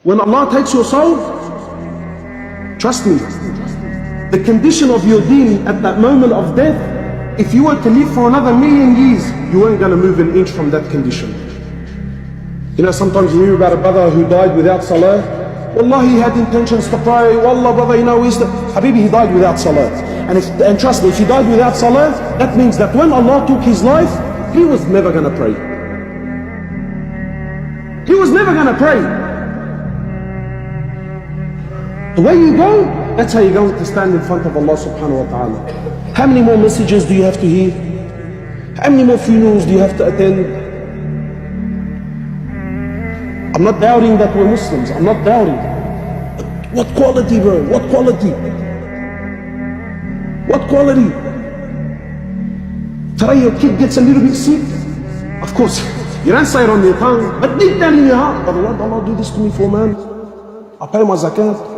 When Allah takes your soul, trust me, the condition of your deen at that moment of death, if you were to live for another 1,000,000 years, you weren't going to move an inch from that condition. You know, sometimes you hear about a brother who died without salah. Wallah, he had intentions to pray. Wallah, brother, you know, Habibi, he died without salah. And trust me, if he died without salah, that means that when Allah took his life, he was never going to pray. He was never going to pray. The way you go, that's how you're going to stand in front of Allah subhanahu wa ta'ala. How many more messages do you have to hear? How many more funerals do you have to attend? I'm not doubting that we're Muslims. I'm not doubting. But what quality, bro? What quality? What quality? Today your kid gets a little bit sick. Of course, you don't say it on your tongue, but deep down in your heart, but why did Allah do this to me for, man? I pay my zakat.